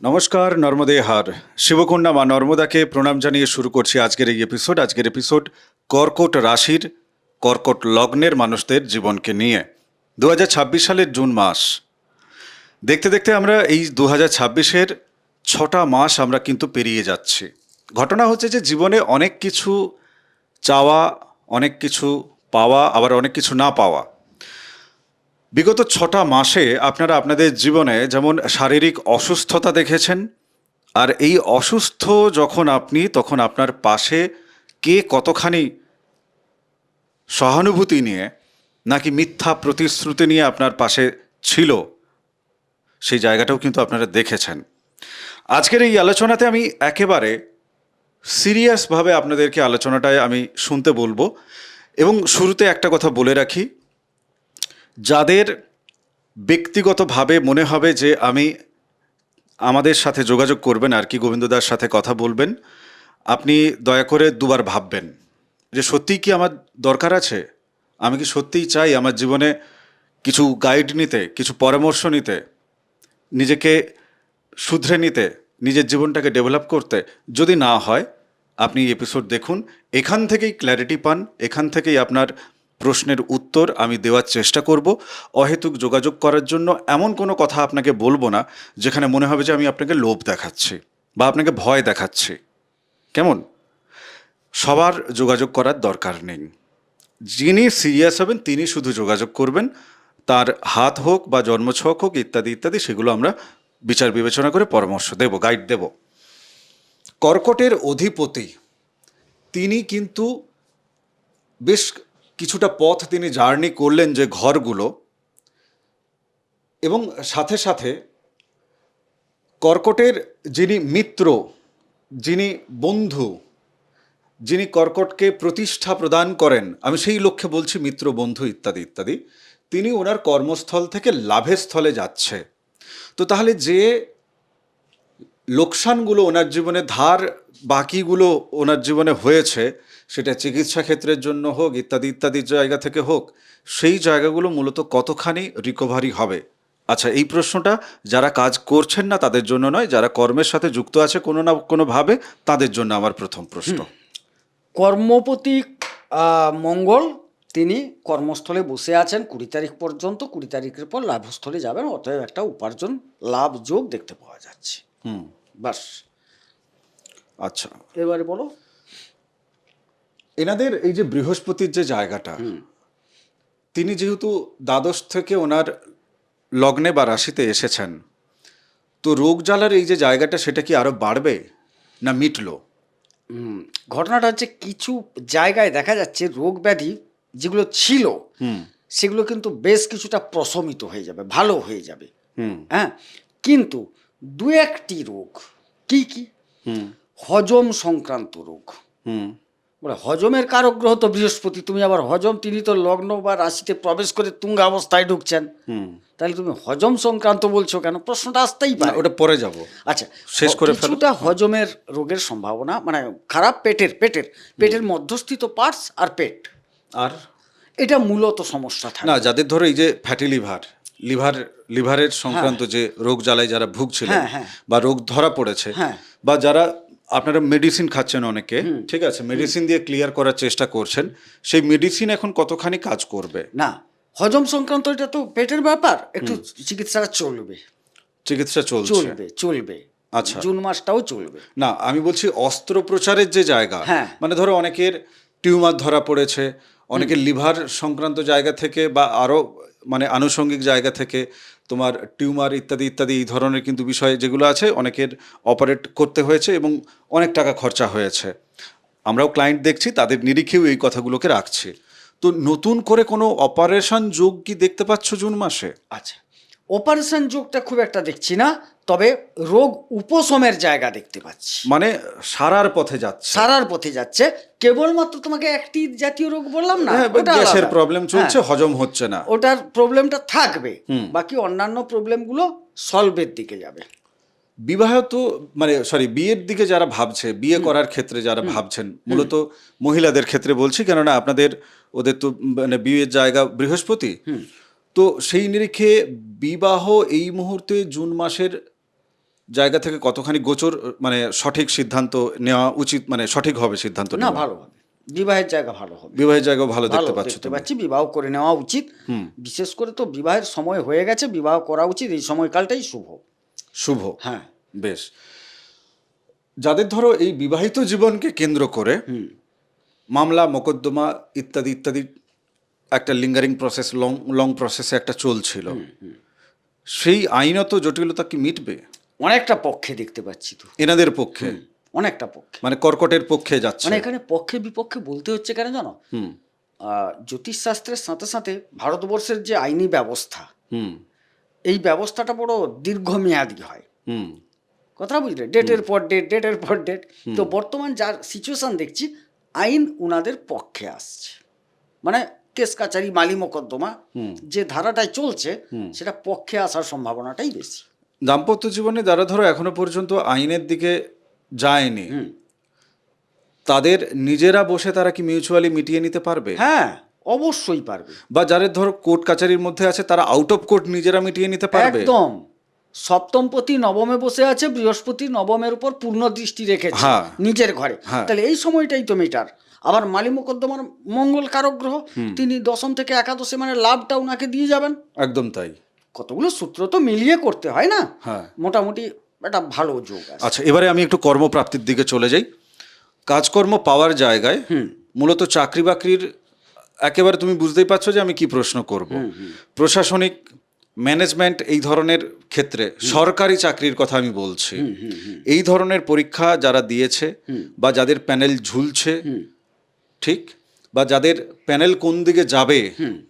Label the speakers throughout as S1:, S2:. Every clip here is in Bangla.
S1: নমস্কার, নর্মদে হার শিবকন্যা মা নর্মদাকে প্রণাম জানিয়ে শুরু করছি আজকের এই এপিসোড। আজকের এপিসোড কর্কট রাশির কর্কট লগ্নের মানুষদের জীবনকে নিয়ে। 2026 সালের জুন মাস, দেখতে দেখতে আমরা এই 2026-এর 6টা মাস আমরা কিন্তু পেরিয়ে যাচ্ছি। ঘটনা হচ্ছে যে জীবনে অনেক কিছু চাওয়া, অনেক কিছু পাওয়া, আবার অনেক কিছু না পাওয়া। বিগত 6টা মাসে আপনারা আপনাদের জীবনে যেমন শারীরিক অসুস্থতা দেখেছেন, আর এই অসুস্থ যখন আপনি, তখন আপনার পাশে কে কতখানি সহানুভূতি নিয়ে নাকি মিথ্যা প্রতিশ্রুতি নিয়ে আপনার পাশে ছিল, সেই জায়গাটাও কিন্তু আপনারা দেখেছেন। আজকের এই আলোচনাতে আমি একেবারে সিরিয়াসভাবে আপনাদেরকে আলোচনাটায় আমি শুনতে বলবো। এবং শুরুতে একটা কথা বলে রাখি, যাদের ব্যক্তিগতভাবে মনে হবে যে আমাদের সাথে যোগাযোগ করবেন, আর কি গোবিন্দদার সাথে কথা বলবেন, আপনি দয়া করে দুবার ভাববেন যে সত্যিই কি আমার দরকার আছে, আমি কি সত্যিই চাই আমার জীবনে কিছু গাইড নিতে, কিছু পরামর্শ নিতে, নিজেকে শুধরে নিতে, নিজের জীবনটাকে ডেভেলপ করতে। যদি না হয়, আপনি এপিসোড দেখুন, এখান থেকেই ক্ল্যারিটি পান, এখান থেকেই আপনার প্রশ্নের উত্তর আমি দেওয়ার চেষ্টা করব। অহেতুক যোগাযোগ করার জন্য এমন কোনো কথা আপনাকে বলবো না যেখানে মনে হবে যে আমি আপনাকে লোভ দেখাচ্ছি বা আপনাকে ভয় দেখাচ্ছি। কেমন? সবার যোগাযোগ করার দরকার নেই। যিনি সিরিয়াস হবেন তিনি শুধু যোগাযোগ করবেন। তার হাত হোক বা জন্মছক হোক ইত্যাদি ইত্যাদি, সেগুলো আমরা বিচার বিবেচনা করে পরামর্শ দেব, গাইড দেব। কর্কটের অধিপতি তিনি কিন্তু বেশ কিছুটা পথ তিনি জার্নি করলেন যে ঘরগুলো, এবং সাথে সাথে কর্কটের যিনি মিত্র, যিনি বন্ধু, যিনি কর্কটকে প্রতিষ্ঠা প্রদান করেন, আমি সেই লক্ষ্যে বলছি মিত্র, বন্ধু ইত্যাদি ইত্যাদি, তিনি ওনার কর্মস্থল থেকে লাভের স্থলে যাচ্ছে। তো তাহলে যে লোকসানগুলো ওনার জীবনে, ধার বাকিগুলো ওনার জীবনে হয়েছে, সেটা চিকিৎসা ক্ষেত্রের জন্য হোক, ইত্যাদি ইত্যাদি জায়গা থেকে হোক, সেই জায়গাগুলো মূলত কতখানি রিকভারি হবে? আচ্ছা, এই প্রশ্নটা যারা কাজ করছেন না তাদের জন্য নয়, যারা কর্মের সাথে যুক্ত আছে কোনো না কোনোভাবে, তাদের জন্য আমার প্রথম প্রশ্ন।
S2: কর্মপতি মঙ্গল তিনি কর্মস্থলে বসে আছেন 20 তারিখ পর্যন্ত। 20 তারিখের পর লাভস্থলে যাবেন, অতএব একটা উপার্জন লাভ যোগ দেখতে পাওয়া যাচ্ছে। বাস।
S1: আচ্ছা,
S2: এবারে বলো।
S1: এনাদের এই যে বৃহস্পতির যে জায়গাটা, তিনি যেহেতু দ্বাদশ থেকে ওনার লগ্নে বা রাশিতে এসেছেন, তো রোগ জ্বালার এই যে জায়গাটা, সেটা কি আরো বাড়বে না মিটলো?
S2: ঘটনাটা হচ্ছে কিছু জায়গায় দেখা যাচ্ছে রোগ ব্যাধি যেগুলো ছিল সেগুলো কিন্তু বেশ কিছুটা প্রশমিত হয়ে যাবে, ভালো হয়ে যাবে। হ্যাঁ, কিন্তু দু একটি রোগ, কি কি, হজম সংক্রান্ত রোগ, বলে হজমের কারক গ্রহ তো বৃহস্পতি, তুমি আবার হজম, তিনি তো লগ্ন বা রাশিতে প্রবেশ করে তুঙ্গ অবস্থায় ঢুকছেন, তাহলে তুমি হজম সংক্রান্ত বলছো কেন? প্রশ্নটা আসতেই পারে।
S1: ওটা পরে যাব।
S2: আচ্ছা,
S1: শেষ করে ফেলো।
S2: কিছুটা হজমের রোগের সম্ভাবনা, মানে খারাপ পেটের মধ্যস্থিত পার্টস আর পেট,
S1: আর
S2: এটা মূলত সমস্যা থাকে
S1: না, যাদের ধরো এই যে ফ্যাটি লিভারের সংক্রান্ত যে রোগ জ্বালায় যারা ভুগছিলেন, বা রোগ ধরা পড়েছে, বা যারা আপনারা মেডিসিন খাচ্ছেন অনেকে, ঠিক আছে, মেডিসিন দিয়ে ক্লিয়ার করার চেষ্টা করছেন, সেই মেডিসিন এখন কতখানি কাজ করবে?
S2: না, হজম সংক্রান্ত এটা তো পেটের ব্যাপার, একটু চিকিৎসাটা চলবে,
S1: চিকিৎসা
S2: চলবে।
S1: আচ্ছা,
S2: জুন মাসটাও চলবে।
S1: না, আমি বলছি অস্ত্রোপচারের যে জায়গা, মানে ধরো অনেকের টিউমার ধরা পড়েছে, অনেকের লিভার সংক্রান্ত জায়গা থেকে বা আরও মানে আনুষঙ্গিক জায়গা থেকে তোমার টিউমার ইত্যাদি ইত্যাদি এই ধরনের কিন্তু বিষয় যেগুলো আছে, অনেকের অপারেট করতে হয়েছে এবং অনেক টাকা খরচা হয়েছে। আমরাও ক্লায়েন্ট দেখছি, তাদের নিরিখেও এই কথাগুলোকে রাখছি। তো নতুন করে কোনো অপারেশন যোগ কি দেখতে পাচ্ছ জুন মাসে?
S2: আচ্ছা, অপারেশন যোগটা খুব একটা দেখছি না, তবে রোগ উপশমের জায়গা দেখতে পাচ্ছি,
S1: মানে সারার পথে যাচ্ছে।
S2: কেবলমাত্র তোমাকে একটি জাতীয় রোগ বললাম না,
S1: গ্যাসের প্রবলেম চলছে, হজম হচ্ছে না,
S2: ওটার প্রবলেমটা থাকবে, বাকি অন্যান্য প্রবলেমগুলো সলভের দিকে যাবে।
S1: বিবাহিত মানে বিয়ের দিকে যারা ভাবছে, বিয়ে করার ক্ষেত্রে যারা ভাবছেন, মূলত মহিলাদের ক্ষেত্রে বলছি, কেননা ওদের তো মানে বিয়ের জায়গা বৃহস্পতি, তো সেই নিরিখে বিবাহ এই মুহূর্তে জুন মাসের জায়গা থেকে কতখানি গোচর, মানে সঠিক সিদ্ধান্ত নেওয়া উচিত, মানে সঠিক হবে সিদ্ধান্ত
S2: না,
S1: নেওয়া?
S2: ভালো হবে, বিবাহের জায়গা ভালো হবে,
S1: বিবাহের জায়গাও ভালো
S2: ভালো
S1: দেখতে পাচ্ছ
S2: দেখতে
S1: তুমি?
S2: পাচ্ছি, বিবাহ করে নেওয়া উচিত। বিশেষ করে তো বিবাহের সময় হয়ে গেছে, বিবাহ করা উচিত, এই সময়কালটাই শুভ।
S1: শুভ।
S2: হ্যাঁ।
S1: বেশ। যাদের ধরো এই বিবাহিত জীবনকে কেন্দ্র করে মামলা মোকদ্দমা ইত্যাদি ইত্যাদি একটা লিঙ্গারিং প্রসেস, লং লং প্রসেসে একটা চলছিল, সেই আইনত জটিলতা কি মিটবে
S2: অনেকটা পক্ষে দেখতে পাচ্ছি তো,
S1: এনাদের পক্ষে?
S2: অনেকটা পক্ষে,
S1: মানে কর্কটের পক্ষে যাচ্ছে?
S2: মানে এখানে পক্ষে বিপক্ষে বলতে হচ্ছে কেন জানো? জ্যোতিষশাস্ত্রের সাথে সাথে ভারতবর্ষের যে আইনি ব্যবস্থা, এই ব্যবস্থাটা বড় দীর্ঘমেয়াদী হয়। কথা বুঝলে, ডেটের পর ডেট, ডেটের পর ডেট। তো বর্তমান যার সিচুয়েশন দেখছি, আইন উনাদের পক্ষে আসছে, মানে কেস কাচারি মালি মোকদ্দমা যে ধারাটাই চলছে, সেটা পক্ষে আসার সম্ভাবনাটাই বেশি।
S1: দাম্পত্য জীবনে যারা ধরো এখনো পর্যন্ত আইনের দিকে যায়নি, তাদের নিজেরা বসে তারা কি মিউচুয়ালি মিটিয়ে নিতে পারবে?
S2: হ্যাঁ, অবশ্যই পারবে।
S1: বা যাদের ধরো কোর্ট কাচারির মধ্যে আছে, তারা আউট অফ কোর্ট নিজেরা মিটিয়ে নিতে পারবে?
S2: একদম। সপ্তমপতি নবমে বসে আছে, বৃহস্পতি নবমের উপর পূর্ণ দৃষ্টি রেখেছে নিজের ঘরে, তাহলে এই সময়টাই তো মিটার। আবার মালি মোকদ্দমার মঙ্গল কারক গ্রহ, তিনি দশম থেকে একাদশে, মানে লাভটা ওনাকে দিয়ে যাবেন।
S1: একদম তাই।
S2: কতগুলো সূত্র তো মিলিয়ে করতে হয় না?
S1: হ্যাঁ,
S2: মোটামুটি একটা ভালো যোগ আছে।
S1: আচ্ছা, এবারে আমি একটু কর্মপ্রাপ্তির দিকে চলে যাই। কাজকর্ম পাওয়ার জায়গায় মূলত চাকরি বাকরির, একেবারে তুমি বুঝতেই পারছো যে আমি কি প্রশ্ন করব। প্রশাসনিক, ম্যানেজমেন্ট, এই ধরনের ক্ষেত্রে সরকারি চাকরির কথা আমি বলছি। এই ধরনের পরীক্ষা যারা দিয়েছে বা যাদের প্যানেল ঝুলছে, ঠিক, বা যাদের প্যানেল কোন দিকে যাবে,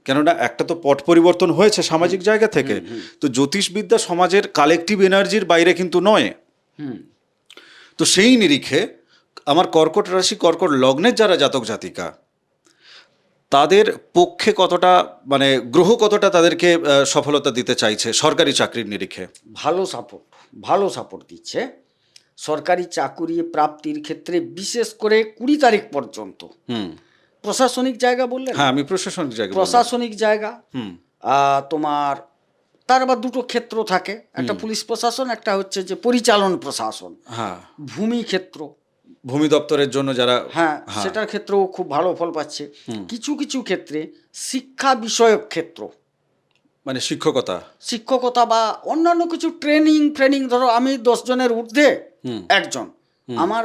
S1: কেননা একটা তো পট পরিবর্তন হয়েছে সামাজিক জায়গা থেকে, তো জ্যোতিষবিদ্যা সমাজের কালেকটিভ এনার্জির বাইরে কিন্তু নয়। তো সেই নিরিখে আমার কর্কট রাশি, কর্কট লগ্নের যারা জাতক জাতিকা, তাদের পক্ষে কতটা, মানে গ্রহ কতটা তাদেরকে সফলতা দিতে চাইছে সরকারি চাকরির নিরিখে?
S2: ভালো সাপোর্ট দিচ্ছে সরকারি চাকুরি প্রাপ্তির ক্ষেত্রে, বিশেষ করে 20 তারিখ পর্যন্ত। প্রশাসনিক জায়গা বললেন?
S1: হ্যাঁ, আমি প্রশাসনিক জায়গা,
S2: প্রশাসনিক জায়গা। তোমার তার আবার দুটো ক্ষেত্র থাকে, একটা পুলিশ প্রশাসন, একটা হচ্ছে যে পরিচালন প্রশাসন।
S1: হ্যাঁ,
S2: ভূমি ক্ষেত্র,
S1: ভূমি দপ্তরের জন্য যারা,
S2: হ্যাঁ, সেটার ক্ষেত্রেও খুব ভালো ফল পাচ্ছে। কিছু কিছু ক্ষেত্রে শিক্ষা বিষয়ক ক্ষেত্র,
S1: মানে শিক্ষকতা
S2: বা অন্যান্য কিছু ট্রেনিং, ধরো আমি 10 জনের ঊর্ধ্বে একজন, আমার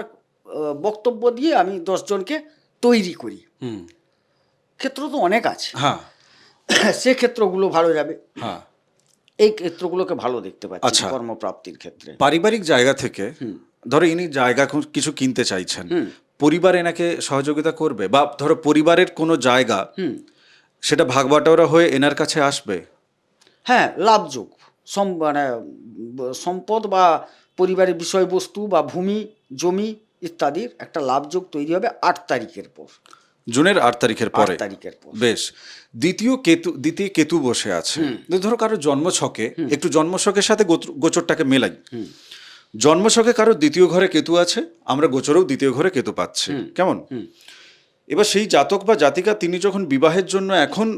S2: বক্তব্য দিয়ে আমি 10 জনকে তৈরি করি, ক্ষেত্র তো অনেক আছে।
S1: হ্যাঁ,
S2: সে ক্ষেত্রগুলো ভালো যাবে।
S1: হ্যাঁ,
S2: এই ক্ষেত্রগুলোকে ভালো দেখতে পাচ্ছি কর্মপ্রাপ্তির ক্ষেত্রে।
S1: পারিবারিক জায়গা থেকে ধরো ইনি জায়গা কিছু কিনতে চাইছেন, পরিবার এনাকে সহযোগিতা করবে, বা ধরো পরিবারের কোনো জায়গা সেটা ভাগবাটোয়ারা হয়ে এনার কাছে আসবে?
S2: হ্যাঁ, লাভযোগ, মানে সম্পদ বা পরিবারের বিষয়বস্তু বা ভূমি জমি ইত্যাদির একটা লাভযোগ তৈরি হবে 8 তারিখের পর,
S1: জুনের 8 তারিখের পরে। বেশ। দ্বিতীয় কেতু বসে আছে। ধরো কারো জন্মছকে, একটু জন্মছকের সাথে গোচরটাকে মেলাই। জন্মছকে কারো দ্বিতীয় ঘরে কেতু আছে, আমরা গোচরেও দ্বিতীয় ঘরে কেতু পাচ্ছি, কেমন? এবার সেই জাতক বা জাতিকা তিনি যখন বিবাহের জন্য এখন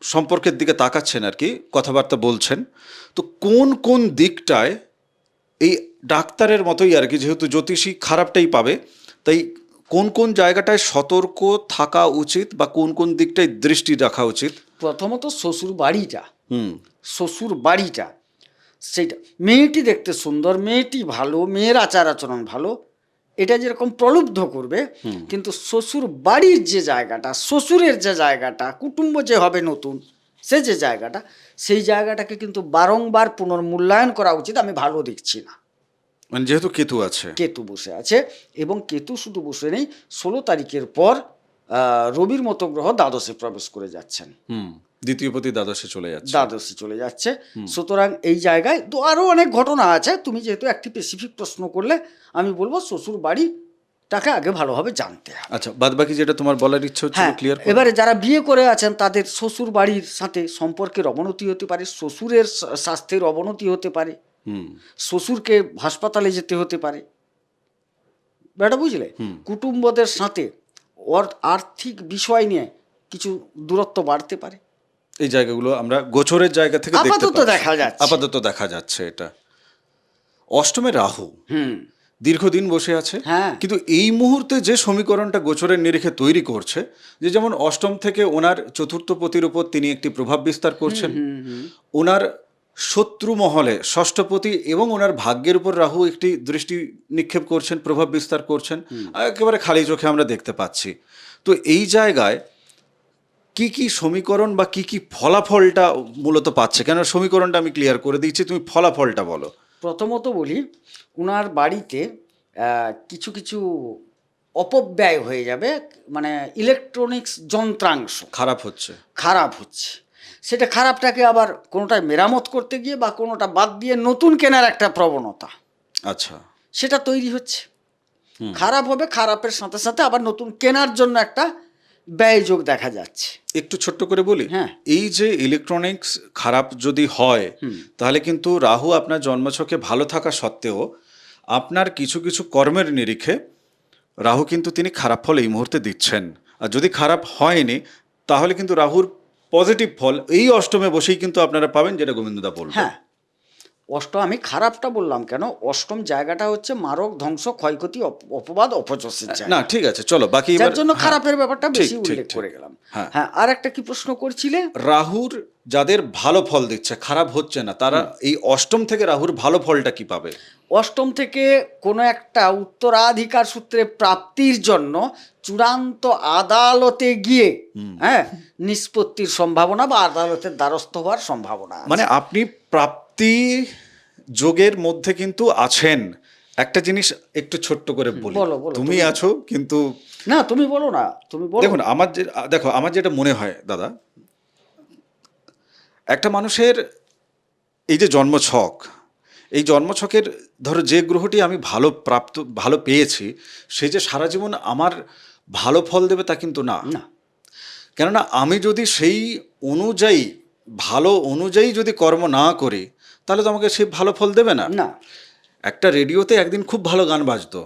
S1: সম্পর্কের দিকে তাকাচ্ছেন আর কি, কথাবার্তা বলছেন, তো কোন কোন দিকটায়, এই ডাক্তারের মতোই আর কি, যেহেতু জ্যোতিষী খারাপটাই পাবে, তাই কোন কোন জায়গাটায় সতর্ক থাকা উচিত বা কোন কোন দিকটায় দৃষ্টি রাখা উচিত?
S2: প্রথমত শ্বশুর বাড়িটা, সেইটা, মেয়েটি দেখতে সুন্দর, মেয়েটি ভালো, মেয়ের আচার আচরণ ভালো, এটা যেরকম প্রলুব্ধ করবে, কিন্তু শ্বশুর বাড়ির যে জায়গাটা, শ্বশুরের যে জায়গাটা, কুটুম্ব যে হবে নতুন, যে জায়গাটা, সেই জায়গাটাকে কিন্তু বারংবার পুনর্মূল্যায়ন করা উচিত। আমি ভালো দেখছি না,
S1: মানে যেহেতু কেতু
S2: বসে আছে, এবং কেতু শুধু বসে নেই, 16 তারিখের পর রবির মতো গ্রহ দ্বাদশে প্রবেশ করে যাচ্ছেন।
S1: দ্বিতীয় পতি দ্বাদশে চলে যাচ্ছে।
S2: সুতরাং এই জায়গায় তো আরো অনেক ঘটনা আছে, তুমি যেহেতু একটি স্পেসিফিক প্রশ্ন করলে, আমি বলবো শ্বশুর বাড়িটাকে আগে ভালোভাবে জানতে হবে।
S1: আচ্ছা, বাদ বাকি যেটা তোমার বলার ইচ্ছা হচ্ছে ক্লিয়ার।
S2: এবারে যারা বিয়ে করে আছেন, তাদের শ্বশুর বাড়ির সাথে সম্পর্কের অবনতি হতে পারে, শ্বশুরের স্বাস্থ্যের অবনতি হতে পারে, শ্বশুরকে হাসপাতালে যেতে হতে পারে, বেটা বুঝলে, কুটুম্বদের সাথে আর্থিক বিষয় নিয়ে কিছু দূরত্ব বাড়তে পারে।
S1: এই জায়গাগুলো আমরা গোচরের জায়গা থেকে
S2: আপাতত দেখা যাচ্ছে
S1: এটা। অষ্টমে রাহু
S2: হুম।
S1: দীর্ঘদিন বসে আছে,
S2: হ্যাঁ।
S1: কিন্তু এই মুহূর্তে যে সমীকরণটা গোচরের নিরিখে তৈরি করছে, যে যেমন অষ্টম থেকে ওনার চতুর্থ পতির উপর তিনি একটি প্রভাব বিস্তার করছেন, ওনার শত্রু মহলে ষষ্ঠপতি এবং ওনার ভাগ্যের উপর রাহু একটি দৃষ্টি নিক্ষেপ করছেন, প্রভাব বিস্তার করছেন, একেবারে খালি চোখে আমরা দেখতে পাচ্ছি। তো এই জায়গায় কি কি সমীকরণ বা কি কি ফলাফলটা মূলত পাচ্ছে, কেন সমীকরণটা আমি ক্লিয়ার করে দিচ্ছি, তুমি ফলাফলটা বলো।
S2: প্রথমত বলি, ওনার বাড়িতে কিছু কিছু অপব্যয় হয়ে যাবে, মানে ইলেকট্রনিক্স যন্ত্রাংশ
S1: খারাপ হচ্ছে।
S2: খারাপ হচ্ছে। সেটা খারাপটাকে আবার কোনোটা মেরামত করতে গিয়ে বা কোনোটা বাদ দিয়ে নতুন কেনার একটা প্রবণতা,
S1: আচ্ছা।
S2: সেটা তৈরি হচ্ছে। খারাপ হবে, খারাপের সাথে সাথে আবার নতুন কেনার জন্য একটা ব্যয়যোগ দেখা যাচ্ছে।
S1: একটু ছোট্ট করে বলি,
S2: হ্যাঁ।
S1: এই যে ইলেকট্রনিক্স খারাপ যদি হয়, তাহলে কিন্তু রাহু আপনার জন্মছকে ভালো থাকা সত্ত্বেও আপনার কিছু কিছু কর্মের নিরিখে রাহু কিন্তু তিনি খারাপ ফল এই মুহূর্তে দিচ্ছেন। আর যদি খারাপ হয়নি, তাহলে কিন্তু রাহুর পজিটিভ ফল এই অষ্টমে বসেই কিন্তু আপনারা পাবেন, যেটা গোবিন্দদা বলবেন।
S2: হ্যাঁ, অষ্টম, আমি খারাপটা বললাম কেন, অষ্টম জায়গাটা হচ্ছে মারক, ধ্বংস, ক্ষয়ক্ষতি, অপবাদ, অপযশের জায়গা।
S1: না ঠিক আছে, চলো বাকি
S2: যার জন্য খারাপের ব্যাপারটা
S1: ঠিক,
S2: বেশি
S1: ঠিক,
S2: উল্লেখ
S1: ঠিক।
S2: করে গেলাম।
S1: হ্যাঁ।
S2: হ্যাঁ, আর একটা কি প্রশ্ন করছিলে?
S1: রাহুর যাদের ভালো ফল দিচ্ছে, খারাপ হচ্ছে না, তারা এই অষ্টম থেকে রাহুর ভালো ফলটা কি পাবে?
S2: অষ্টম থেকে কোনো একটা উত্তরাধিকার সূত্রে প্রাপ্তির জন্য চূড়ান্ত আদালতে গিয়ে হ্যাঁ নিষ্পত্তির সম্ভাবনা বা আদালতের দ্বারস্থ হওয়ার সম্ভাবনা আছে।
S1: মানে আপনি প্রাপ্তি যোগের মধ্যে কিন্তু আছেন। একটা জিনিস একটু ছোট্ট করে বলি,
S2: বলো,
S1: তুমি আছো কিন্তু
S2: না, তুমি বলো না, তুমি বলো।
S1: দেখুন, আমার যেটা মনে হয় দাদা, একটা মানুষের এই যে জন্মছক, এই জন্মছকের ধরো যে গ্রহটি আমি ভালো পেয়েছি, সে যে সারা জীবন আমার ভালো ফল দেবে তা কিন্তু না।
S2: না,
S1: কেননা আমি যদি সেই অনুযায়ী ভালো অনুযায়ী যদি কর্ম না করি, তাহলে তো আমাকে সে ভালো ফল দেবে না।
S2: না,
S1: একটা রেডিওতে একদিন খুব ভালো গান বাজতো,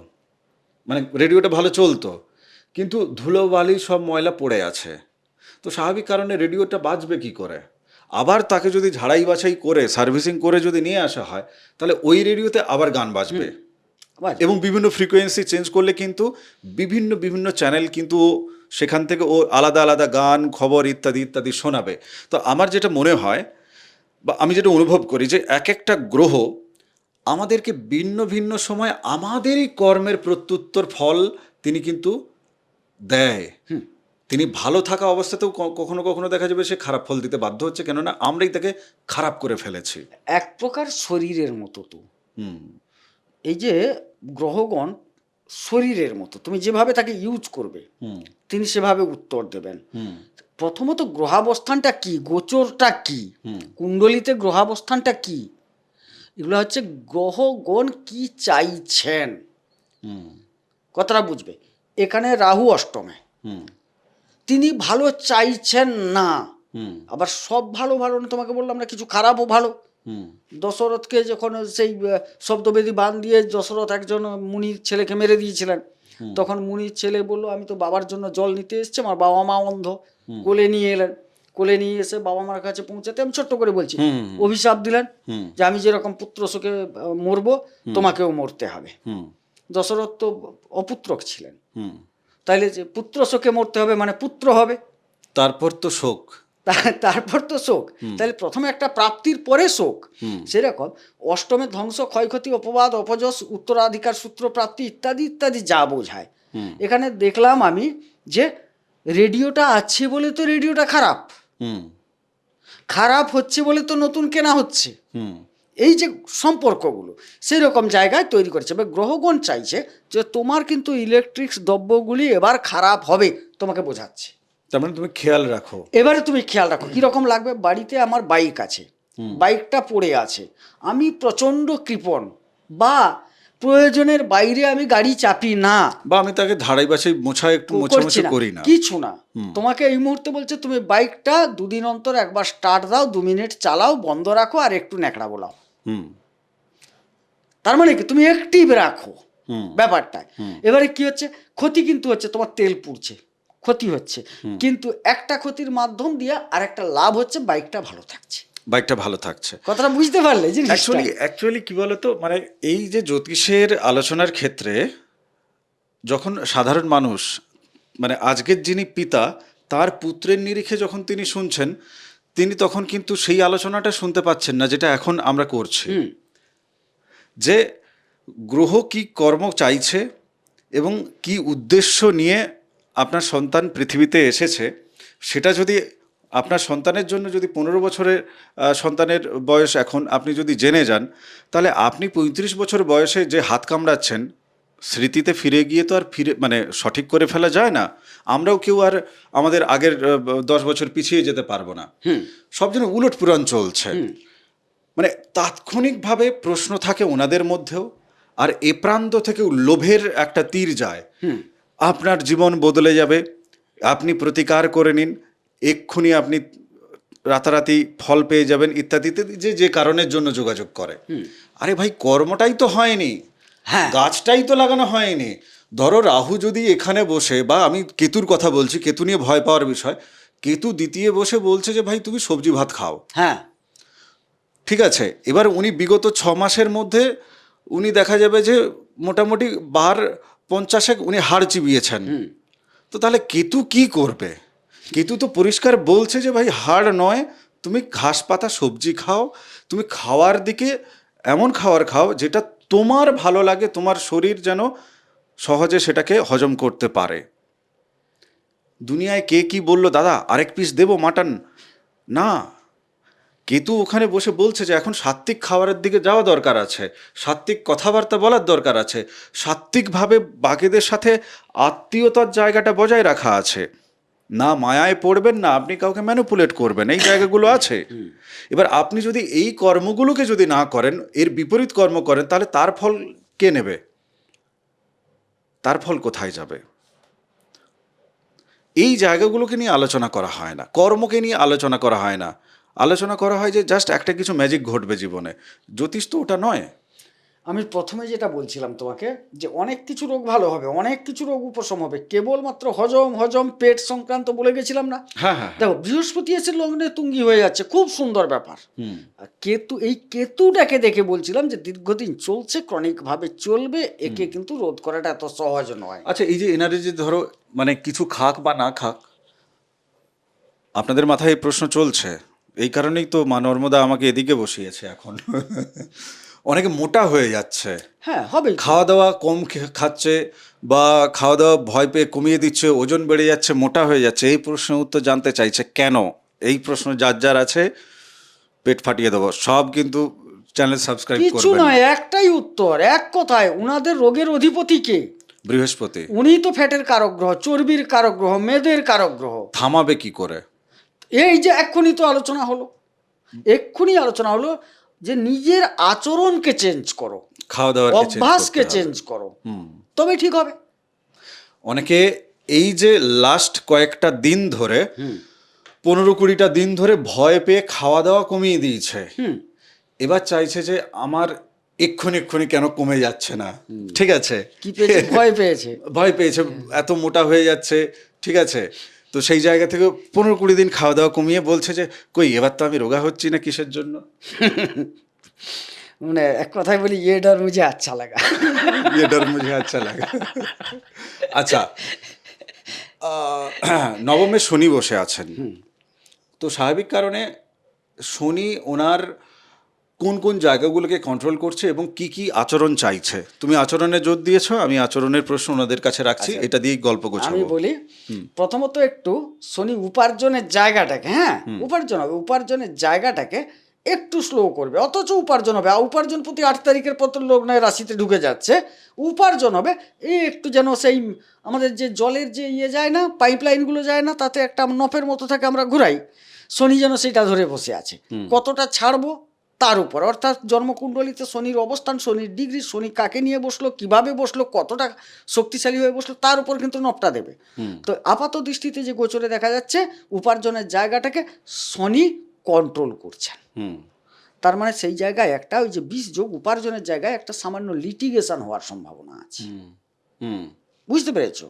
S1: মানে রেডিওটা ভালো চলতো, কিন্তু ধুলোবালি সব ময়লা পড়ে আছে, তো স্বাভাবিক কারণে রেডিওটা বাজবে কি করে? আবার তাকে যদি ঝাড়াই বাছাই করে সার্ভিসিং করে যদি নিয়ে আসা হয়, তাহলে ওই রেডিওতে আবার গান বাজবে।
S2: বাজ।
S1: এবং বিভিন্ন ফ্রিকোয়েন্সি চেঞ্জ করলে কিন্তু বিভিন্ন বিভিন্ন চ্যানেল কিন্তু সেখান থেকে ও আলাদা আলাদা গান, খবর ইত্যাদি ইত্যাদি শোনাবে। তো আমার যেটা মনে হয় বা আমি যেটা অনুভব করি, যে এক একটা গ্রহ আমাদেরকে ভিন্ন ভিন্ন সময় আমাদেরই কর্মের প্রত্যুত্তর ফল তিনি কিন্তু দেয়। তিনি ভালো থাকা অবস্থাতেও কখনো কখনো দেখা যাবে সে খারাপ ফল দিতে বাধ্য হচ্ছে, কেননা আমরাই তাকে খারাপ করে ফেলেছি।
S2: এক প্রকার শরীরের মতো তো।
S1: হুম
S2: এই যে গ্রহগণ শরীরের মতো, তুমি যেভাবে তাকে ইউজ করবে
S1: হুম
S2: তিনি সেভাবে উত্তর দেবেন।
S1: হুম
S2: প্রথমত গ্রহাবস্থানটা কি, গোচরটা কি, কুণ্ডলিতে গ্রহাবস্থানটা কি, এগুলো হচ্ছে গ্রহগণ কি চাইছেন,
S1: হুম
S2: কথাটা বুঝবে। এখানে রাহু অষ্টমে,
S1: হুম
S2: তিনি ভালো চাইছেন না।
S1: হুম
S2: আবার সব ভালো ভালো না, তোমাকে বললাম না কিছু খারাপও ভালো।
S1: হুম
S2: দশরথকে যখন সেই শব্দবেদী বান দিয়ে দশরথ একজন মুনির ছেলেকে মেরে দিয়েছিলেন, তখন মুনির ছেলে বলল, আমি তো বাবার জন্য জল নিতে এসেছি, আমার বাবা মা অন্ধ। কোলে নিয়ে এলেন, কোলে নিয়ে এসে বাবা মার কাছে পৌঁছাতে, আমি ছোট্ট করে বলছি, অভিশাপ দিলেন যে আমি যেরকম পুত্র শোকে মরবো, তোমাকেও মরতে হবে।
S1: হুম
S2: দশরথ তো অপুত্রক ছিলেন,
S1: হুম
S2: তাইলে যে পুত্র শোকে মরতে হবে মানে পুত্র হবে,
S1: তারপর তো শোক।
S2: তারপর তো শোক। তাহলে প্রথমে একটা প্রাপ্তির পরে শোক। সেরকম অষ্টমে ধ্বংস, ক্ষয়ক্ষতি, অপবাদ, অপযশ, উত্তরাধিকার সূত্র প্রাপ্তি ইত্যাদি ইত্যাদি যা বোঝায়। এখানে দেখলাম আমি যে রেডিওটা আছে বলে তো রেডিওটা খারাপ,
S1: হুম
S2: খারাপ হচ্ছে বলে তো নতুন কেনা হচ্ছে।
S1: হুম
S2: এই যে সম্পর্কগুলো সেই রকম জায়গায় তৈরি করেছে। এবার গ্রহগণ চাইছে যে তোমার কিন্তু ইলেকট্রিক্স দ্রব্যগুলি এবার খারাপ হবে, তোমাকে বোঝাচ্ছে।
S1: তার মানে তুমি খেয়াল রাখো।
S2: এবারে তুমি খেয়াল রাখো কীরকম লাগবে। বাড়িতে আমার বাইক আছে, বাইকটা পড়ে আছে, আমি প্রচণ্ড কৃপণ বা প্রয়োজনের বাইরে আমি গাড়ি চাপি না,
S1: বা আমি তাকে ধারাই বাছাই একটু মোছামুছি করি না,
S2: কিছু না, তোমাকে এই মুহূর্তে বলছে তুমি বাইকটা 2 দিন অন্তর একবার স্টার্ট দাও, 2 মিনিট চালাও, বন্ধ রাখো আর একটু ন্যাকড়া বোলাও। তার মানে কি তুমি অ্যাক্টিভ রাখো ব্যাপারটা। এবারে কি হচ্ছে, ক্ষতি কিন্তু হচ্ছে, তোমার তেল পুড়ছে, ক্ষতি হচ্ছে, কিন্তু একটা ক্ষতির মাধ্যম দিয়ে আরেকটা লাভ হচ্ছে, বাইকটা ভালো থাকছে।
S1: বাইকটা ভালো থাকছে।
S2: কথাটা বুঝতে পারলে জিনিসটা?
S1: অ্যাকচুয়ালি কি বলতো, মানে এই যে জ্যোতিষের আলোচনার ক্ষেত্রে যখন সাধারণ মানুষ, মানে আজকের যিনি পিতা তার পুত্রের নিরিখে যখন তিনি শুনছেন, তিনি তখন কিন্তু সেই আলোচনাটা শুনতে পাচ্ছেন না যেটা এখন আমরা করছি।
S2: হুম।
S1: যে গ্রহ কি কর্ম চাইছে এবং কি উদ্দেশ্য নিয়ে আপনার সন্তান পৃথিবীতে এসেছে, সেটা যদি আপনার সন্তানের জন্য যদি 15 বছরের সন্তানের বয়স এখন আপনি যদি জেনে যান, তাহলে আপনি 35 বছর বয়সে যে হাত কামড়াচ্ছেন, স্মৃতিতে ফিরে গিয়ে তো আর মানে সঠিক করে ফেলা যায় না। আমরাও কেউ আর আমাদের আগের 10 বছর পিছিয়ে যেতে পারবো না। সব যেন উলট পুরাণ চলছে। মানে তাৎক্ষণিকভাবে প্রশ্ন থাকে ওনাদের মধ্যেও, আর এ প্রান্ত থেকেও লোভের একটা তীর যায়। আপনার জীবন বদলে যাবে, আপনি প্রতিকার করে নিন, এক্ষুনি আপনি রাতারাতি ফল পেয়ে যাবেন, ইত্যাদি ইত্যাদি, যে যে কারণের জন্য যোগাযোগ করে। আরে ভাই, কর্মটাই তো হয়নি,
S2: হ্যাঁ।
S1: গাছটাই তো লাগানো হয়নি। ধরো রাহু যদি এখানে বসে, বা আমি কেতুর কথা বলছি, কেতু নিয়ে ভয় পাওয়ার বিষয়, কেতু দ্বিতীয় বসে বলছে যে ভাই তুমি সবজি ভাত খাও,
S2: হ্যাঁ,
S1: ঠিক আছে। এবার উনি বিগত 6 মাসের মধ্যে উনি দেখা যাবে যে মোটামুটি 52 উনি হাড় চিবিয়েছেন। তো তাহলে কেতু কি করবে? কেতু তো পরিষ্কার বলছে যে ভাই হাড় নয়, তুমি ঘাস পাতা সবজি খাও, তুমি খাওয়ার দিকে এমন খাবার খাও যেটা তোমার ভালো লাগে, তোমার শরীর যেন সহজে সেটাকে হজম করতে পারে। দুনিয়ায় কে কি বললো, দাদা আরেক পিস দেবো মাটন, না। কেতু ওখানে বসে বলছে যে এখন সাত্ত্বিক খাবারের দিকে যাওয়া দরকার আছে, সাত্ত্বিক কথাবার্তা বলার দরকার আছে, সাত্ত্বিকভাবে বাকিদের সাথে আত্মীয়তার জায়গাটা বজায় রাখা আছে, না মায়ায় পড়বেন, না আপনি কাউকে ম্যানিপুলেট করবেন, এই জায়গাগুলো আছে। এবার আপনি যদি এই কর্মগুলোকে যদি না করেন, এর বিপরীত কর্ম করেন, তাহলে তার ফল কে নেবে? তার ফল কোথায় যাবে? এই জায়গাগুলোকে নিয়ে আলোচনা করা হয় না, কর্মকে নিয়ে আলোচনা করা হয় না। আলোচনা করা হয় যে জাস্ট একটা কিছু ম্যাজিক ঘটবে জীবনে। জ্যোতিষ তো ওটা নয়।
S2: আমি প্রথমে যেটা বলছিলাম তোমাকে, যে অনেক কিছু রোগ ভালো হবে, অনেক কিছু রোগ উপশম হবে, কেবলমাত্র হজম পেট সংক্রান্ত বলে গেছিলাম না?
S1: হ্যাঁ হ্যাঁ।
S2: দেখো, বৃহস্পতি এসে লগ্নে তুঙ্গি হয়ে যাচ্ছে, খুব সুন্দর ব্যাপার। আর এই কেতুটাকে দেখে বলছিলাম যে দীর্ঘদিন চলছে, ক্রনিক ভাবে চলবে, একে কিন্তু রোধ করাটা এত সহজ নয়।
S1: আচ্ছা, এই যে এনার্জি, ধরো মানে কিছু খাক বা না খাক, আপনাদের মাথায় এই প্রশ্ন চলছে, এই কারণেই তো মা নর্মদা আমাকে এদিকে বসিয়েছে এখন। অনেকে মোটা হয়ে যাচ্ছে,
S2: হ্যাঁ, হবে।
S1: খাওয়া দাওয়া কম খাচ্ছে, বা খাওয়া দাওয়া ভয় পেয়ে কমিয়ে দিচ্ছে, ওজন বেড়ে যাচ্ছে, মোটা হয়ে যাচ্ছে। এই প্রশ্নের উত্তর জানতে চাইছে কেন? এই প্রশ্ন যার যার আছে পেট ফাটিয়ে দেবো সব, কিন্তু চ্যানেল সাবস্ক্রাইব
S2: কিছু
S1: করবেন।
S2: নয়, একটাই উত্তর, এক কথায়, উনাদের রোগের অধিপতি কে?
S1: বৃহস্পতি।
S2: উনি তো ফ্যাটের কারক গ্রহ, চর্বির কারক গ্রহ, মেদের কারক গ্রহ।
S1: থামাবে কি করে?
S2: এই যে এক্ষুনি তো আলোচনা হলো, যে নিজের আচরণকে চেঞ্জ করো,
S1: খাওয়া দাওয়ার
S2: অভ্যাসকে চেঞ্জ করো, তবে ঠিক হবে।
S1: অনেকে এই যে লাস্ট কয়েকটা দিন ধরে, 15-20টা দিন ধরে ভয় পেয়ে খাওয়া দাওয়া কমিয়ে দিয়েছে, এবার চাইছে যে আমার এক্ষুনি কেন কমে যাচ্ছে না। ঠিক আছে,
S2: কি পেয়েছে? ভয় পেয়েছে,
S1: এত মোটা হয়ে যাচ্ছে, ঠিক আছে। তো সেই জায়গা থেকে 15-20 দিন খাওয়া দাওয়া কমিয়ে বলছে যে কই এবার তো আমি রোগা হচ্ছি না, কিসের জন্য?
S2: মানে এক কথায় বলি, ये डर मुझे अच्छा लगा।
S1: ये डर मुझे अच्छा लगा। আচ্ছা, নবমে শনি বসে আছেন, তো স্বাভাবিক কারণে শনি ওনার কোন কোন জায়গাগুলোকে কন্ট্রোল করছে এবং কি কি আচরণ চাইছে? তুমি আচরণে জোর দিয়েছো, আমি আচরণের প্রশ্ন ওনাদের কাছে রাখছি, এটা দিয়েই গল্প
S2: আমি
S1: গোছাবো।
S2: বলি, প্রথমত একটু শনি উপার্জনের জায়গাটাকে, উপার্জনের জায়গাটাকে একটু স্লো করবে, অথচ উপার্জন হবে। উপার্জন প্রতি 8 তারিখের পর লগ্নের রাশিতে ঢুকে যাচ্ছে, উপার্জন হবে। এই একটু যেন সেই আমাদের যে জলের যে যায় না, পাইপ লাইনগুলো যায় না, তাতে একটা নফের মতো থাকে, আমরা ঘুরাই, শনি যেন সেটা ধরে বসে আছে। কতটা ছাড়বো তার উপর, অর্থাৎ জন্মকুণ্ডলিতে শনির অবস্থান, শনির ডিগ্রি, শনি কাকে নিয়ে বসলো, কিভাবে বসলো, কতটা শক্তিশালী হয়ে বসলো, তার উপর কিন্তু নবটা দেবে। তো আপাত দৃষ্টিতে যে গোচরে দেখা যাচ্ছে, উপার্জনের জায়গাটাকে শনি কন্ট্রোল করছেন। তার মানে সেই জায়গায় একটা ওই যে 20 যোগ উপার্জনের জায়গায় একটা সামান্য লিটিগেশন হওয়ার সম্ভাবনা আছে। বুঝতে পেরেছো?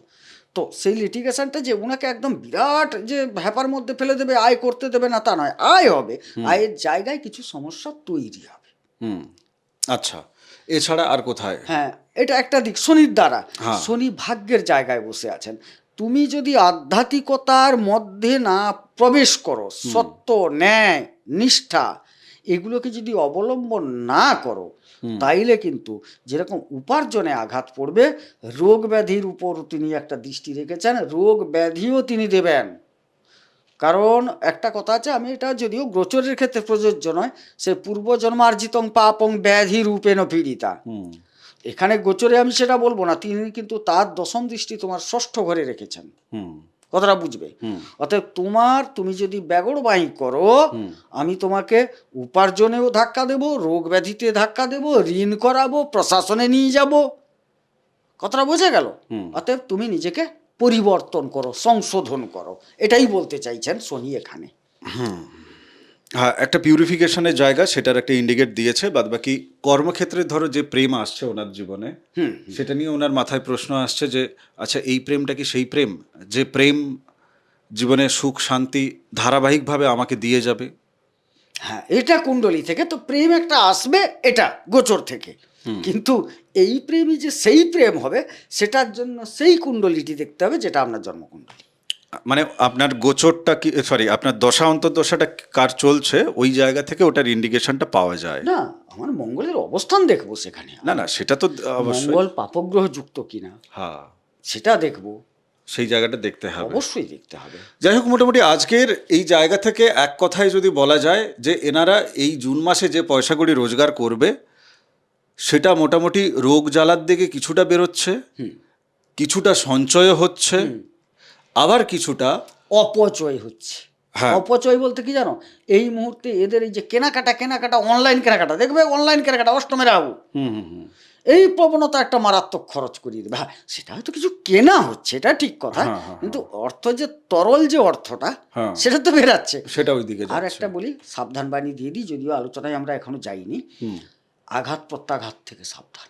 S2: তো সেই লিটিগেশনটা যে ওনাকে একদম বিরাট যে হ্যাপার মধ্যে ফেলে দেবে, আয় করতে দেবে না তা নয়, আয় হবে, আয়ের জায়গায় কিছু সমস্যা তৈরি হবে।
S1: হুম। আচ্ছা, এছাড়া আর কোথায়?
S2: হ্যাঁ, এটা একটা দিক শনির দ্বারা।
S1: হ্যাঁ।
S2: শনি ভাগ্যের জায়গায় বসে আছেন। তুমি যদি আধ্যাত্মিকতার মধ্যে না প্রবেশ করো, সত্য, ন্যায়, নিষ্ঠা এগুলোকে যদি অবলম্বন না করো, তাইলে কিন্তু যেরকম উপার্জনে আঘাত পড়বে, রোগ ব্যাধির উপর তিনি একটা দৃষ্টি রেখেছেন, রোগ ব্যাধিও তিনি দেবেন। কারণ একটা কথা আছে, আমি এটা যদিও গোচরের ক্ষেত্রে প্রযোজ্য নয়, সে পূর্বজন্মার্জিতং পাপং ব্যাধি রূপেণ পীড়িতা। এখানে গোচরে আমি সেটা বলবো না, তিনি কিন্তু তার দশম দৃষ্টি তোমার ষষ্ঠ ঘরে রেখেছেন। কথাটা বুঝবে। অতএব তুমি যদি ব্যাগড়বাহী করো, আমি তোমাকে উপার্জনেও ধাক্কা দেব, রোগ ব্যাধিতে ধাক্কা দেব, ঋণ করাবো, প্রশাসনে নিয়ে যাব। কথাটা বোঝা গেল? অতএব তুমি নিজেকে পরিবর্তন করো, সংশোধন করো, এটাই বলতে চাইছেন শনি এখানে।
S1: হ্যাঁ, একটা পিউরিফিকেশনের জায়গা, সেটার একটা ইন্ডিকেট দিয়েছে। বাদ বাকি কর্মক্ষেত্রে ধরো যে প্রেম আসছে ওনার জীবনে, সেটা নিয়ে ওনার মাথায় প্রশ্ন আসছে যে আচ্ছা এই প্রেমটা কি সেই প্রেম যে প্রেম জীবনে সুখ শান্তি ধারাবাহিকভাবে আমাকে দিয়ে যাবে?
S2: হ্যাঁ, এটা কুণ্ডলী থেকে তো প্রেম একটা আসবে, এটা গোচর থেকে। কিন্তু এই প্রেমই যে সেই প্রেম হবে, সেটার জন্য সেই কুণ্ডলীটি দেখতে হবে, যেটা আপনার জন্মকুণ্ডলী।
S1: মানে আপনার গোচরটা কি, সরি, আপনার দশা অন্তর্দশাটা কার চলছে, ওই জায়গা থেকে ওটার ইন্ডিকেশনটা পাওয়া যায়।
S2: না, আমার মঙ্গলের অবস্থান দেখবো সেখানে।
S1: না না, সেটা তো অবশ্যই।
S2: মঙ্গল পাপগ্রহ যুক্ত কিনা,
S1: হ্যাঁ,
S2: সেটা দেখবো,
S1: সেই জায়গাটা দেখতে হবে,
S2: অবশ্যই দেখতে হবে।
S1: যাই হোক, মোটামুটি আজকের এই জায়গা থেকে এক কথায় যদি বলা যায় যে এনারা এই জুন মাসে যে পয়সাগুলি রোজগার করবে, সেটা মোটামুটি রোগ জ্বালার দিকে কিছুটা বেরোচ্ছে, কিছুটা সঞ্চয় হচ্ছে, আবার কিছুটা
S2: অপচয় হচ্ছে।
S1: হ্যাঁ।
S2: অপচয় বলতে কি জানো, এই মুহূর্তে এদের এই যে কেনাকাটা, অনলাইন কেনাকাটা, দেখবে অনলাইন কেনাকাটা অষ্টমে রাহু, এই প্রবণতা একটা মারাত্মক খরচ করিয়ে দেবে। হ্যাঁ, সেটা হয়তো কিছু কেনা হচ্ছে, এটা ঠিক কথা, কিন্তু অর্থ যে তরল যে অর্থটা, সেটা তো বেরাচ্ছে,
S1: সেটা ওই দিকে
S2: আর একটা বলি, সাবধান বাণী দিয়ে দিই, যদিও আলোচনায় আমরা এখনো যাইনি, আঘাত প্রত্যাঘাত থেকে সাবধান,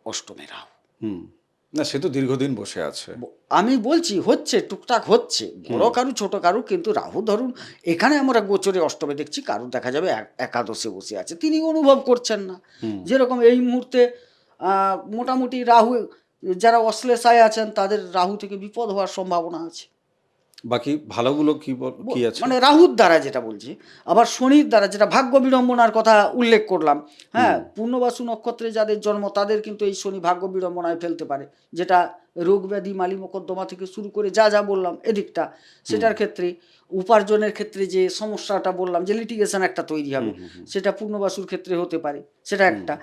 S2: অষ্টমে রাহু।
S1: না, সে তো দীর্ঘদিন বসে আছে।
S2: আমি বলছি হচ্ছে, টুকটাক হচ্ছে, বড় কারু ছোট কারু, কিন্তু রাহু ধরুন এখানে আমরা গোচরে অষ্টমে দেখছি, কারু দেখা যাবে একাদশে বসে আছে, তিনি অনুভব করছেন না। যেরকম এই মুহূর্তে মোটামুটি রাহু, যারা অশ্লেষায় আছেন তাদের রাহু থেকে বিপদ হওয়ার সম্ভাবনা আছে।
S1: বাকি ভালোগুলো কি আছে,
S2: মানে রাহুর দ্বারা যেটা বলছি, আবার শনির দ্বারা যেটা ভাগ্য বিড়ম্বনার কথা উল্লেখ করলাম, হ্যাঁ, পূর্ণবাসু নক্ষত্রে যাদের জন্ম তাদের কিন্তু এই শনি ভাগ্য বিড়ম্বনায় ফেলতে পারে, যেটা রোগ ব্যাধি মালি মোকদ্দমা থেকে শুরু করে যা যা বললাম এদিকটা, সেটার ক্ষেত্রে উপার্জনের ক্ষেত্রে যে সমস্যাটা বললাম, যে লিটিগেশন একটা তৈরি হবে, সেটা পূর্ণবাসুর ক্ষেত্রে হতে পারে, সেটা একটা।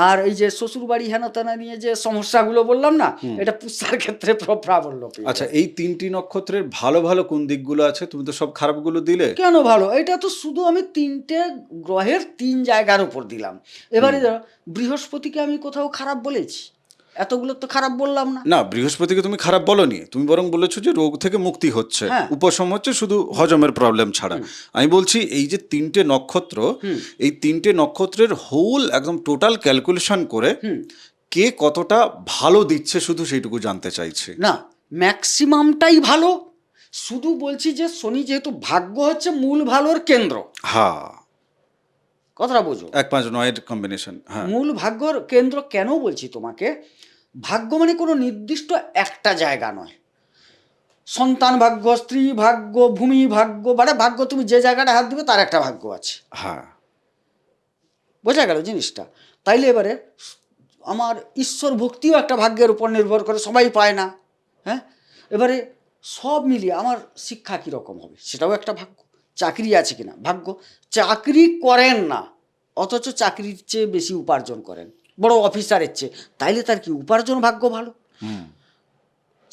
S2: আর এই যে শ্বশুরবাড়ি হেনতেনা নিয়ে যে সমস্যাগুলো বললাম না, এটা পুষ্যার ক্ষেত্রে প্রাবল্য পেয়ে
S1: আচ্ছা,
S2: যাবে।
S1: এই তিনটি নক্ষত্রের ভালো ভালো কোন দিকগুলো আছে? তুমি তো সব খারাপগুলো দিলে।
S2: কেন ভালো? এটা তো শুধু আমি তিনটে গ্রহের তিন জায়গার উপর দিলাম। এবারে ধরো, বৃহস্পতিকে আমি কোথাও খারাপ বলেছি? এতগুলো তো খারাপ বললাম না।
S1: না, বৃহস্পতিকে তুমি খারাপ বলনি, তুমি বরং বলেছো যে রোগ থেকে মুক্তি হচ্ছে,
S2: হ্যাঁ।
S1: উপশম হচ্ছে, শুধু হজমের প্রবলেম ছাড়া। আমি বলছি এই যে তিনটে নক্ষত্র, এই তিনটে নক্ষত্রের হোল একদম টোটাল ক্যালকুলেশন করে কে কতটা ভালো দিচ্ছে, শুধু সেইটুকু জানতে চাইছি।
S2: না, ম্যাক্সিমামটাই ভালো, শুধু বলছি যে শনি যেহেতু ভাগ্য হচ্ছে মূল ভালোর কেন্দ্র।
S1: হ্যাঁ,
S2: কথাটা বোঝো,
S1: 1-5-9 কম্বিনেশন। হ্যাঁ,
S2: মূল ভাগ্যর কেন্দ্র কেন বলছি তোমাকে, ভাগ্য মানে কোনো নির্দিষ্ট একটা জায়গা নয়। সন্তান ভাগ্য, স্ত্রী ভাগ্য, ভূমি ভাগ্য, মানে ভাগ্য তুমি যে জায়গাটা হাত দিবে তার একটা ভাগ্য আছে।
S1: হ্যাঁ,
S2: বোঝা গেল জিনিসটা? তাইলে এবারে আমার ঈশ্বর ভক্তিও একটা ভাগ্যের উপর নির্ভর করে, সবাই পায় না। হ্যাঁ, এবারে সব মিলিয়ে আমার শিক্ষা কীরকম হবে সেটাও একটা ভাগ্য, চাকরি আছে কিনা ভাগ্য, চাকরি করেন না অথচ চাকরির চেয়ে বেশি উপার্জন করেন, বড় অফিসারের চেয়ে, তাইলে তার কি উপার্জন ভাগ্য ভালো?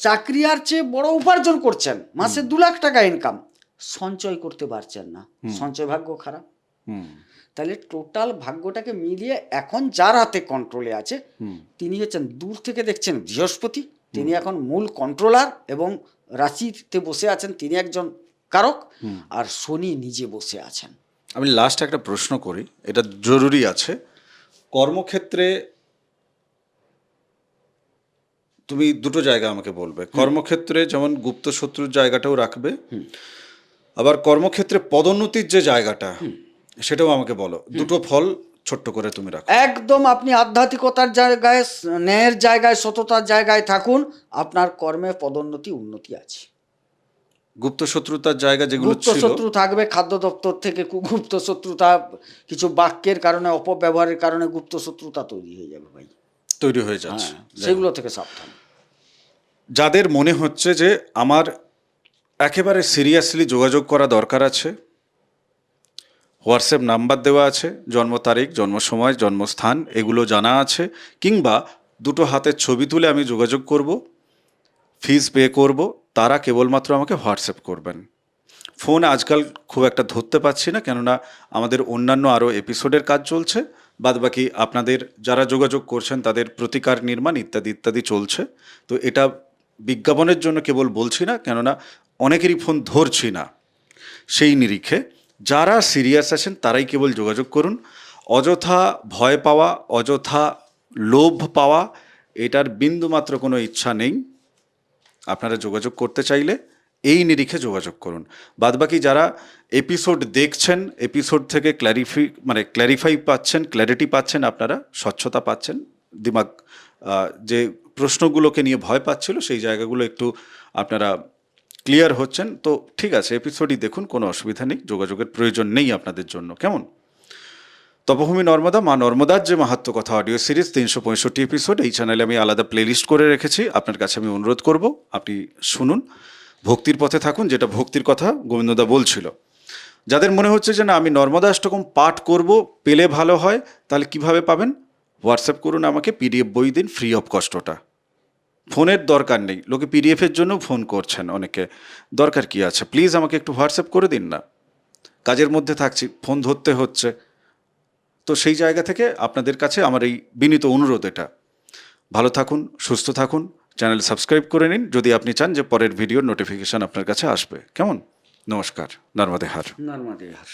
S2: চাকরি আর চেয়ে বড় উপার্জন করছেন, মাসে 2 লাখ টাকা ইনকাম, সঞ্চয় করতে পারছেন না, সঞ্চয় ভাগ্য খারাপ। তাহলে টোটাল ভাগ্যটাকে মিলিয়ে এখন যার হাতে কন্ট্রোলে আছে, তিনি হচ্ছেন, দূর থেকে দেখছেন বৃহস্পতি, তিনি এখন মূল কন্ট্রোলার এবং রাশিতে বসে আছেন, তিনি একজন কারক, আর শনি নিজে বসে আছেন।
S1: আমি লাস্ট একটা প্রশ্ন করি, এটা জরুরি আছে। কর্মক্ষেত্রে তুমি দুটো জায়গা আমাকে বলবে, কর্মক্ষেত্রে যেমন গুপ্ত শত্রুর জায়গাটাও রাখবে, আবার কর্মক্ষেত্রে পদোন্নতির যে জায়গাটা সেটাও আমাকে বলো। দুটো ফল ছোট্ট করে তুমি রাখো।
S2: একদম আপনি আধ্যাত্মিকতার জায়গায়, ন্যায়ের জায়গায়, সততার জায়গায় থাকুন, আপনার কর্মে পদোন্নতি উন্নতি আছে।
S1: গুপ্ত শত্রুতার জায়গা যেগুলো
S2: গুপ্ত
S1: ছিল,
S2: শত্রু থাকবে, খাদ্য দপ্তর থেকে গুপ্ত শত্রুতা, কিছু বাক্যের কারণে, অপব্যবহারের কারণে গুপ্ত শত্রুতা তৈরি হয়ে যাবে ভাই।
S1: তৈরি হয়ে যাচ্ছে।
S2: সেগুলো থেকে সাবধান।
S1: যাদের মনে হচ্ছে যে আমার একেবারে সিরিয়াসলি যোগাযোগ করা দরকার আছে, হোয়াটসঅ্যাপ নাম্বার দেওয়া আছে, জন্ম তারিখ, জন্ম সময়, জন্মস্থান এগুলো জানা আছে, কিংবা দুটো হাতের ছবি তুলে আমি যোগাযোগ করব, ফিজ পে করব, তারা কেবলমাত্র আমাকে হোয়াটসঅ্যাপ করবেন। ফোন আজকাল খুব একটা ধরতে পারছি না, কেননা আমাদের অন্যান্য আরও এপিসোডের কাজ চলছে, বাদবাকি আপনাদের যারা যোগাযোগ করছেন তাদের প্রতিকার নির্মাণ ইত্যাদি ইত্যাদি চলছে। তো এটা বিজ্ঞাপনের জন্য কেবল বলছি না, কেননা অনেকেরই ফোন ধরছি না। সেই নিরিখে যারা সিরিয়াস আছেন তারাই কেবল যোগাযোগ করুন। অযথা ভয় পাওয়া, অযথা লোভ পাওয়া, এটার বিন্দুমাত্র কোনো ইচ্ছা নেই। আপনারা যোগাযোগ করতে চাইলে এই নিরিখে যোগাযোগ করুন। বাদবাকি যারা এপিসোড দেখছেন, এপিসোড থেকে ক্ল্যারিফাই পাচ্ছেন, ক্ল্যারিটি পাচ্ছেন, আপনারা স্বচ্ছতা পাচ্ছেন, দিমাগ যে প্রশ্নগুলোকে নিয়ে ভয় পাচ্ছিল সেই জায়গাগুলো একটু আপনারা ক্লিয়ার হচ্ছেন। তো ঠিক আছে, এপিসোডই দেখুন, কোনো অসুবিধা নেই, যোগাযোগের প্রয়োজন নেই আপনাদের জন্য। কেমন? তপভূমি নর্মদা, মা নর্মদার যে মাহাত্ম্য কথা অডিও সিরিজ 365 এপিসোড এই চ্যানেলে আমি আলাদা প্লেলিস্ট করে রেখেছি। আপনার কাছে আমি অনুরোধ করব আপনি শুনুন, ভক্তির পথে থাকুন, যেটা ভক্তির কথা গোবিন্দদা বলছিল। যাদের মনে হচ্ছে যে না আমি নর্মদা অষ্টকম পাঠ করব, পেলে ভালো হয়, তাহলে কিভাবে পাবেন? হোয়াটসঅ্যাপ করুন আমাকে, পিডিএফ বই দিন, ফ্রি অফ কস্টটা। ফোনের দরকার নেই, লোকে পিডিএফের জন্য ফোন করছেন অনেকে, দরকার কি আছে? প্লিজ আমাকে একটু হোয়াটসঅ্যাপ করে দিন না, কাজের মধ্যে থাকছি, ফোন ধরতে হচ্ছে। তো সেই জায়গা থেকে আপনাদের কাছে আমার এই বিনীত অনুরোধ এটা। ভালো থাকুন, সুস্থ থাকুন, চ্যানেল সাবস্ক্রাইব করে নিন যদি আপনি চান যে পরের ভিডিওর নোটিফিকেশান আপনার কাছে আসবে। কেমন? নমস্কার, নর্মদে হার।
S2: নর্মদে হার।